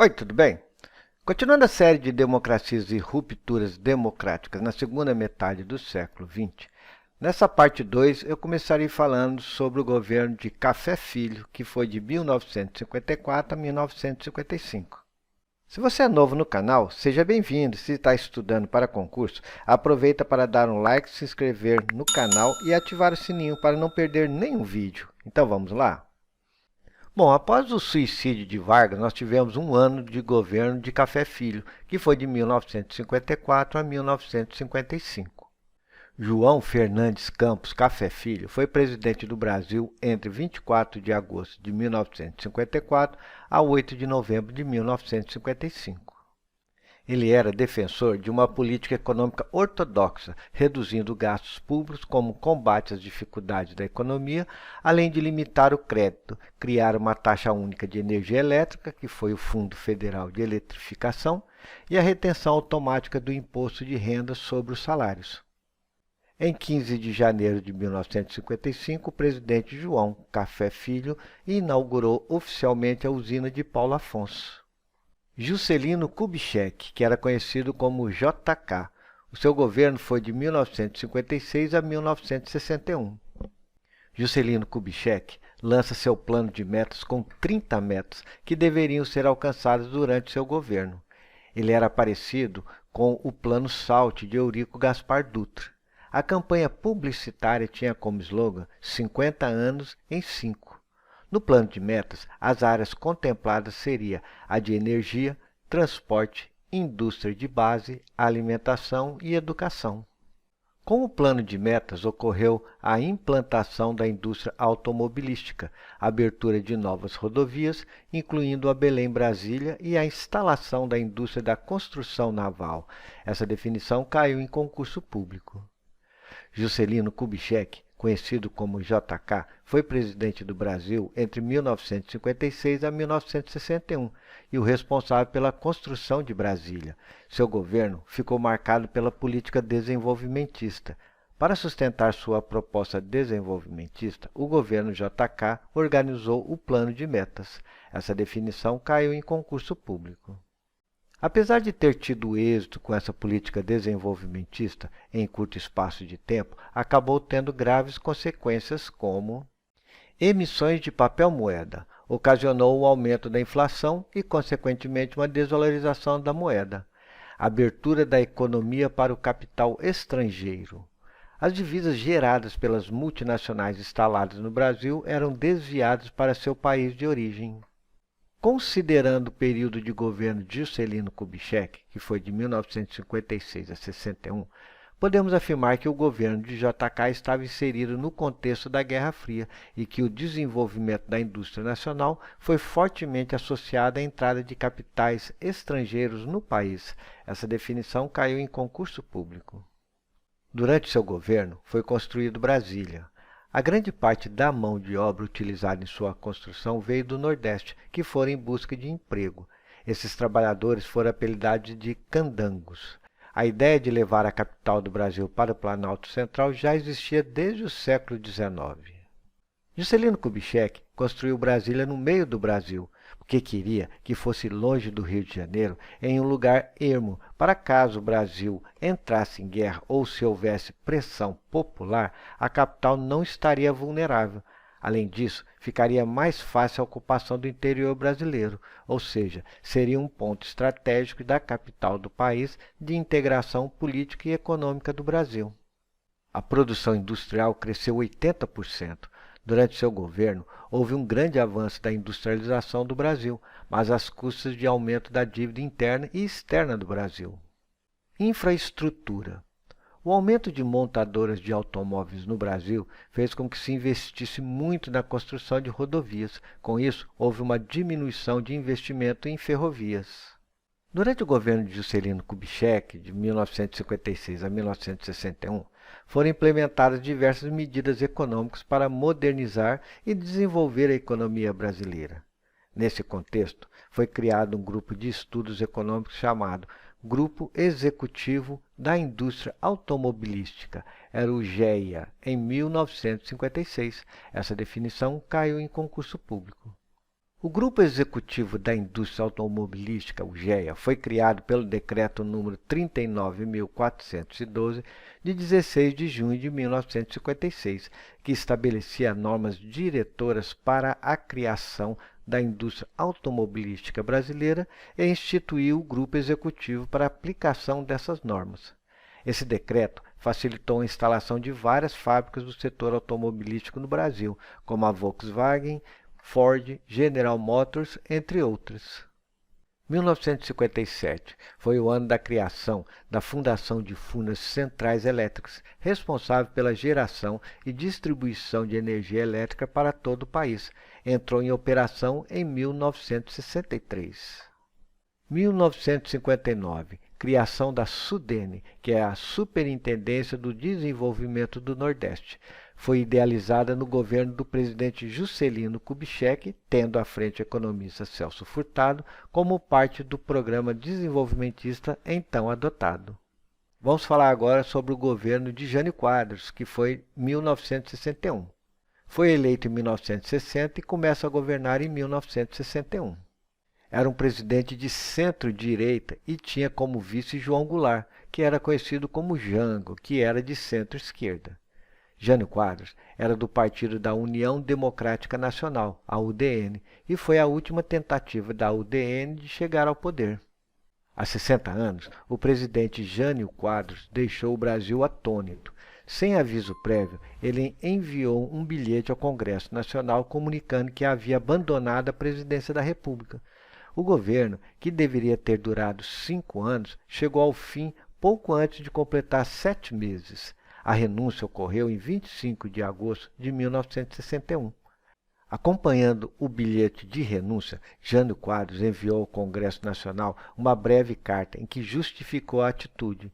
Oi, tudo bem? Continuando a série de democracias e rupturas democráticas na segunda metade do século XX, nessa parte 2 eu começarei falando sobre o governo de Café Filho, que foi de 1954 a 1955. Se você é novo no canal, seja bem-vindo. Se está estudando para concurso, aproveita para dar um like, se inscrever no canal e ativar o sininho para não perder nenhum vídeo. Então vamos lá? Bom, após o suicídio de Vargas, nós tivemos um ano de governo de Café Filho, que foi de 1954 a 1955. João Fernandes Campos Café Filho foi presidente do Brasil entre 24 de agosto de 1954 a 8 de novembro de 1955. Ele era defensor de uma política econômica ortodoxa, reduzindo gastos públicos como combate às dificuldades da economia, além de limitar o crédito, criar uma taxa única de energia elétrica, que foi o Fundo Federal de Eletrificação, e a retenção automática do imposto de renda sobre os salários. Em 15 de janeiro de 1955, o presidente João Café Filho inaugurou oficialmente a usina de Paulo Afonso. Juscelino Kubitschek, que era conhecido como JK. O seu governo foi de 1956 a 1961. Juscelino Kubitschek lança seu plano de metas com 30 metas que deveriam ser alcançadas durante seu governo. Ele era parecido com o Plano SALT de Eurico Gaspar Dutra. A campanha publicitária tinha como slogan 50 anos em 5. No plano de metas, as áreas contempladas seriam a de energia, transporte, indústria de base, alimentação e educação. Com o plano de metas ocorreu a implantação da indústria automobilística, a abertura de novas rodovias, incluindo a Belém-Brasília, e a instalação da indústria da construção naval. Essa definição caiu em concurso público. Juscelino Kubitschek, conhecido como JK, foi presidente do Brasil entre 1956 a 1961 e o responsável pela construção de Brasília. Seu governo ficou marcado pela política desenvolvimentista. Para sustentar sua proposta desenvolvimentista, o governo JK organizou o Plano de Metas. Essa definição caiu em concurso público. Apesar de ter tido êxito com essa política desenvolvimentista em curto espaço de tempo, acabou tendo graves consequências como emissões de papel-moeda, ocasionou o aumento da inflação e, consequentemente, uma desvalorização da moeda, abertura da economia para o capital estrangeiro. As divisas geradas pelas multinacionais instaladas no Brasil eram desviadas para seu país de origem. Considerando o período de governo de Juscelino Kubitschek, que foi de 1956 a 61, podemos afirmar que o governo de JK estava inserido no contexto da Guerra Fria e que o desenvolvimento da indústria nacional foi fortemente associado à entrada de capitais estrangeiros no país. Essa definição caiu em concurso público. Durante seu governo, foi construído Brasília. A grande parte da mão de obra utilizada em sua construção veio do Nordeste, que foram em busca de emprego. Esses trabalhadores foram apelidados de candangos. A ideia de levar a capital do Brasil para o Planalto Central já existia desde o século XIX. Juscelino Kubitschek construiu Brasília no meio do Brasil, porque queria que fosse longe do Rio de Janeiro, em um lugar ermo, para caso o Brasil entrasse em guerra ou se houvesse pressão popular, a capital não estaria vulnerável. Além disso, ficaria mais fácil a ocupação do interior brasileiro, ou seja, seria um ponto estratégico da capital do país de integração política e econômica do Brasil. A produção industrial cresceu 80%. Durante seu governo, houve um grande avanço da industrialização do Brasil, mas às custas de aumento da dívida interna e externa do Brasil. Infraestrutura. O aumento de montadoras de automóveis no Brasil fez com que se investisse muito na construção de rodovias. Com isso, houve uma diminuição de investimento em ferrovias. Durante o governo de Juscelino Kubitschek, de 1956 a 1961, foram implementadas diversas medidas econômicas para modernizar e desenvolver a economia brasileira. Nesse contexto, foi criado um grupo de estudos econômicos chamado Grupo Executivo da Indústria Automobilística, era o GEA, em 1956. Essa definição caiu em concurso público. O Grupo Executivo da Indústria Automobilística, o GEA, foi criado pelo Decreto número 39.412, de 16 de junho de 1956, que estabelecia normas diretoras para a criação da indústria automobilística brasileira e instituiu o Grupo Executivo para a aplicação dessas normas. Esse decreto facilitou a instalação de várias fábricas do setor automobilístico no Brasil, como a Volkswagen, Ford, General Motors, entre outras. 1957 foi o ano da criação da Fundação de Furnas Centrais Elétricas, responsável pela geração e distribuição de energia elétrica para todo o país. Entrou em operação em 1963. 1959, criação da SUDENE, que é a Superintendência do Desenvolvimento do Nordeste. Foi idealizada no governo do presidente Juscelino Kubitschek, tendo à frente o economista Celso Furtado, como parte do programa desenvolvimentista então adotado. Vamos falar agora sobre o governo de Jânio Quadros, que foi 1961. Foi eleito em 1960 e começa a governar em 1961. Era um presidente de centro-direita e tinha como vice João Goulart, que era conhecido como Jango, que era de centro-esquerda. Jânio Quadros era do partido da União Democrática Nacional, a UDN, e foi a última tentativa da UDN de chegar ao poder. Há 60 anos, o presidente Jânio Quadros deixou o Brasil atônito. Sem aviso prévio, ele enviou um bilhete ao Congresso Nacional comunicando que havia abandonado a presidência da República. O governo, que deveria ter durado 5 anos, chegou ao fim pouco antes de completar 7 meses. A renúncia ocorreu em 25 de agosto de 1961. Acompanhando o bilhete de renúncia, Jânio Quadros enviou ao Congresso Nacional uma breve carta em que justificou a atitude.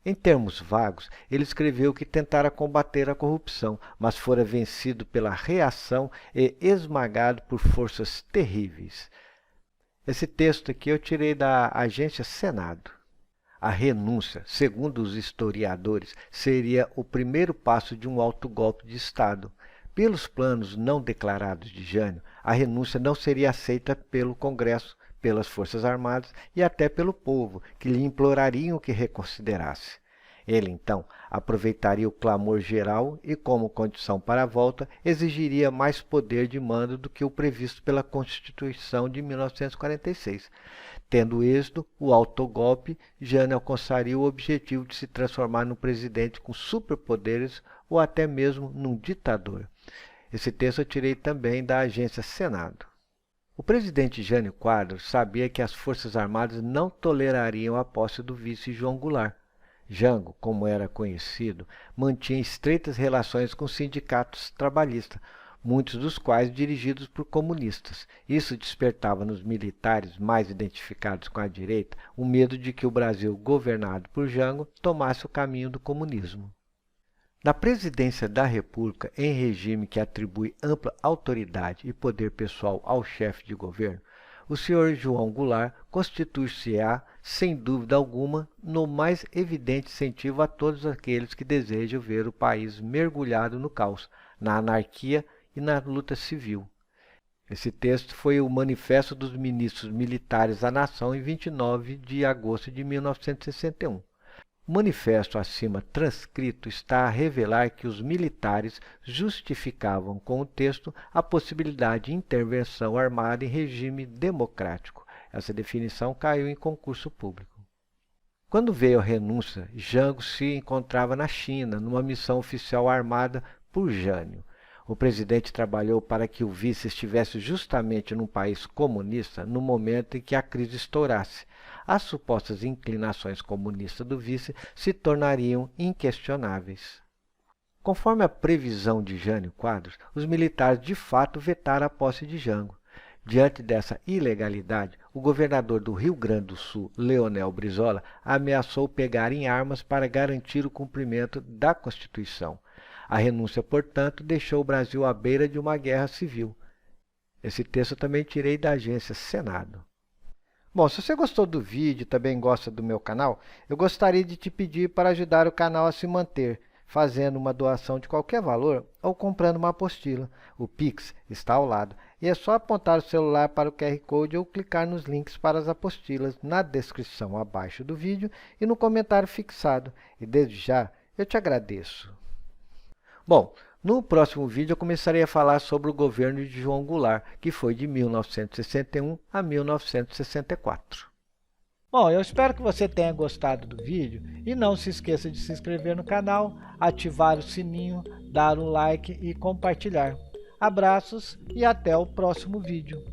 Em termos vagos, ele escreveu que tentara combater a corrupção, mas fora vencido pela reação e esmagado por forças terríveis. Esse texto aqui eu tirei da agência Senado. A renúncia, segundo os historiadores, seria o primeiro passo de um autogolpe de Estado. Pelos planos não declarados de Jânio, a renúncia não seria aceita pelo Congresso, pelas Forças Armadas e até pelo povo, que lhe implorariam que reconsiderasse. Ele, então, aproveitaria o clamor geral e, como condição para a volta, exigiria mais poder de mando do que o previsto pela Constituição de 1946. Tendo êxito o autogolpe, Jânio alcançaria o objetivo de se transformar num presidente com superpoderes ou até mesmo num ditador. Esse texto eu tirei também da agência Senado. O presidente Jânio Quadros sabia que as Forças Armadas não tolerariam a posse do vice João Goulart. Jango, como era conhecido, mantinha estreitas relações com sindicatos trabalhistas, muitos dos quais dirigidos por comunistas. Isso despertava nos militares mais identificados com a direita o medo de que o Brasil, governado por Jango, tomasse o caminho do comunismo. Na presidência da República, em regime que atribui ampla autoridade e poder pessoal ao chefe de governo, o senhor João Goulart constituir-se-á, sem dúvida alguma, no mais evidente incentivo a todos aqueles que desejam ver o país mergulhado no caos, na anarquia e na luta civil. Esse texto foi o Manifesto dos Ministros Militares à Nação em 29 de agosto de 1961. O manifesto acima transcrito está a revelar que os militares justificavam com o texto a possibilidade de intervenção armada em regime democrático. Essa definição caiu em concurso público. Quando veio a renúncia, Jango se encontrava na China, numa missão oficial armada por Jânio. O presidente trabalhou para que o vice estivesse justamente num país comunista no momento em que a crise estourasse. As supostas inclinações comunistas do vice se tornariam inquestionáveis. Conforme a previsão de Jânio Quadros, os militares de fato vetaram a posse de Jango. Diante dessa ilegalidade, o governador do Rio Grande do Sul, Leonel Brizola, ameaçou pegar em armas para garantir o cumprimento da Constituição. A renúncia, portanto, deixou o Brasil à beira de uma guerra civil. Esse texto eu também tirei da agência Senado. Bom, se você gostou do vídeo e também gosta do meu canal, eu gostaria de te pedir para ajudar o canal a se manter, fazendo uma doação de qualquer valor ou comprando uma apostila. O Pix está ao lado. E é só apontar o celular para o QR Code ou clicar nos links para as apostilas na descrição abaixo do vídeo e no comentário fixado. E desde já, eu te agradeço. Bom, no próximo vídeo eu começarei a falar sobre o governo de João Goulart, que foi de 1961 a 1964. Bom, eu espero que você tenha gostado do vídeo e não se esqueça de se inscrever no canal, ativar o sininho, dar um like e compartilhar. Abraços e até o próximo vídeo.